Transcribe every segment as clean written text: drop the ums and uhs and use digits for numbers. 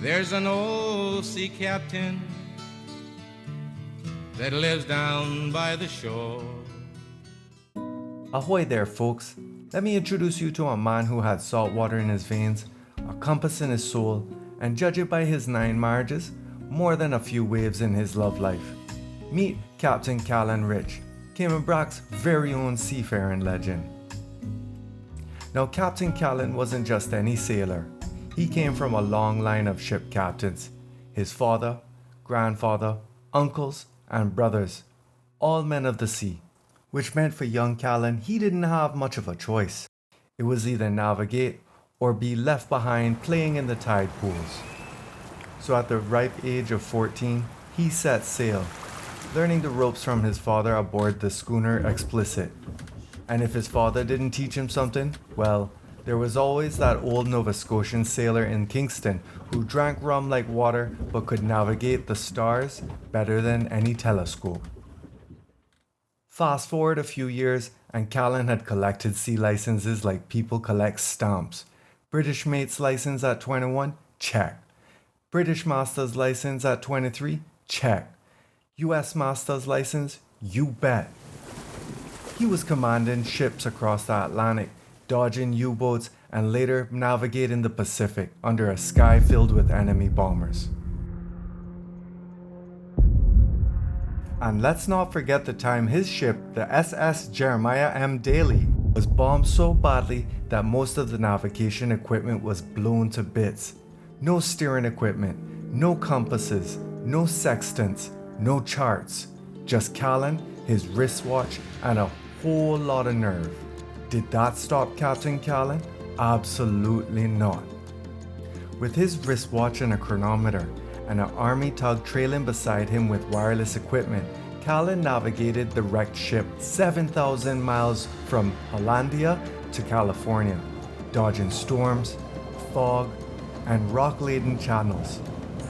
There's an old sea captain that lives down by the shore. Ahoy there, folks. Let me introduce you to a man who had salt water in his veins, a compass in his soul, and judge it by his 9 marriages, more than a few waves in his love life. Meet Captain Callan Ritch, Cayman Brac's very own seafaring legend. Now, Captain Callan wasn't just any sailor. He came from a long line of ship captains. His father, grandfather, uncles, and brothers, all men of the sea, which meant for young Callan he didn't have much of a choice. It was either navigate or be left behind playing in the tide pools. So at the ripe age of 14, he set sail, learning the ropes from his father aboard the schooner Explicit. And if his father didn't teach him something, well, there was always that old Nova Scotian sailor in Kingston who drank rum like water but could navigate the stars better than any telescope. Fast forward a few years, and Callan had collected sea licenses like people collect stamps. British mate's license at 21? Check. British master's license at 23? Check. US master's license? You bet. He was commanding ships across the Atlantic, dodging U-boats, and later navigating the Pacific under a sky filled with enemy bombers. And let's not forget the time his ship, the SS Jeremiah M. Daly, was bombed so badly that most of the navigation equipment was blown to bits. No steering equipment, no compasses, no sextants, no charts. Just Callan, his wristwatch, and a whole lot of nerve. Did that stop Captain Callan? Absolutely not. With his wristwatch and a chronometer, and an army tug trailing beside him with wireless equipment, Callan navigated the wrecked ship 7,000 miles from Hollandia to California, dodging storms, fog, and rock-laden channels.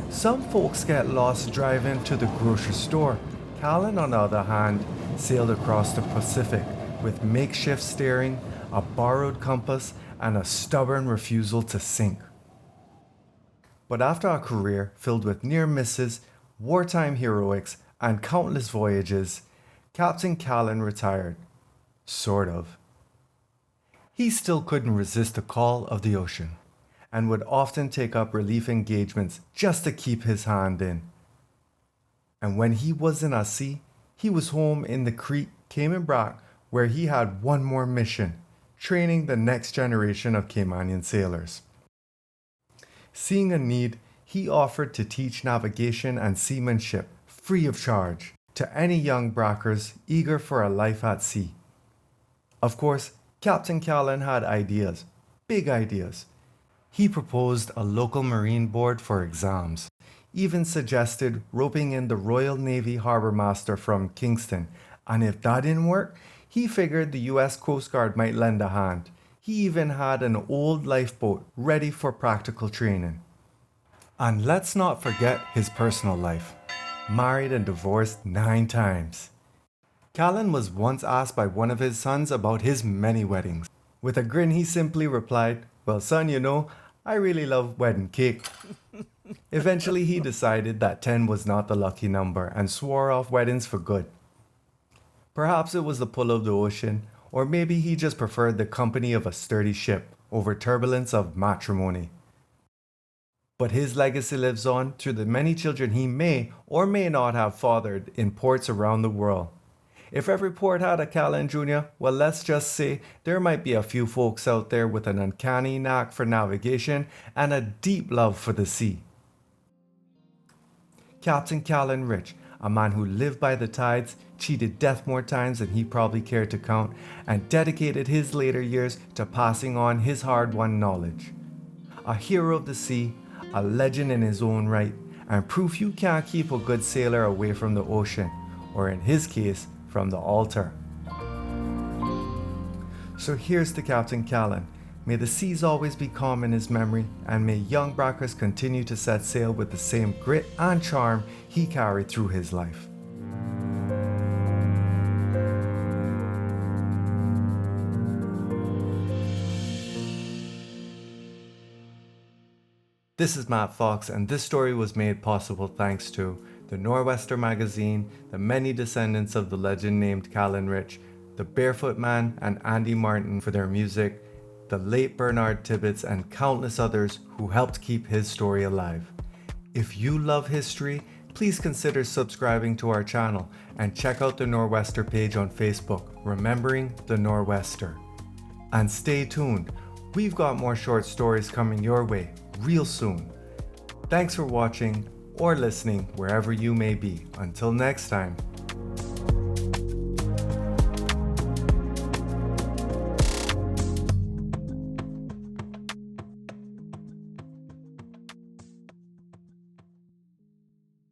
Some folks get lost driving to the grocery store. Callan, on the other hand, sailed across the Pacific with makeshift steering, a borrowed compass, and a stubborn refusal to sink. But after a career filled with near misses, wartime heroics, and countless voyages, Captain Callan retired. Sort of. He still couldn't resist the call of the ocean, and would often take up relief engagements just to keep his hand in. And when he wasn't at sea, he was home in the Creek, Cayman Brac, where he had one more mission, training the next generation of Caymanian sailors. Seeing a need, he offered to teach navigation and seamanship free of charge to any young Brackers eager for a life at sea. Of course, Captain Callan had ideas, big ideas. He proposed a local marine board for exams, even suggested roping in the Royal Navy Harbour Master from Kingston, and if that didn't work, he figured the US Coast Guard might lend a hand. He even had an old lifeboat ready for practical training. And let's not forget his personal life. Married and divorced 9 times. Callan was once asked by one of his sons about his many weddings. With a grin, he simply replied, "Well, son, you know, I really love wedding cake." Eventually, he decided that 10 was not the lucky number and swore off weddings for good. Perhaps it was the pull of the ocean, or maybe he just preferred the company of a sturdy ship over turbulence of matrimony. But his legacy lives on through the many children he may or may not have fathered in ports around the world. If every port had a Callan Jr., well, let's just say there might be a few folks out there with an uncanny knack for navigation and a deep love for the sea. Captain Callan Ritch, a man who lived by the tides, cheated death more times than he probably cared to count, and dedicated his later years to passing on his hard-won knowledge. A hero of the sea, a legend in his own right, and proof you can't keep a good sailor away from the ocean, or in his case, from the altar. So here's to Captain Callan. May the seas always be calm in his memory, and may young Brackers continue to set sail with the same grit and charm he carried through his life. This is Matt Fox, and this story was made possible thanks to the Nor'Wester magazine, the many descendants of the legend named Callan Ritch, the Barefoot Man and Andy Martin for their music, the late Bernard Tibbets, and countless others who helped keep his story alive. If you love history, please consider subscribing to our channel and check out the Nor'Wester page on Facebook, Remembering the Nor'Wester. And stay tuned, we've got more short stories coming your way real soon. Thanks for watching or listening wherever you may be. Until next time.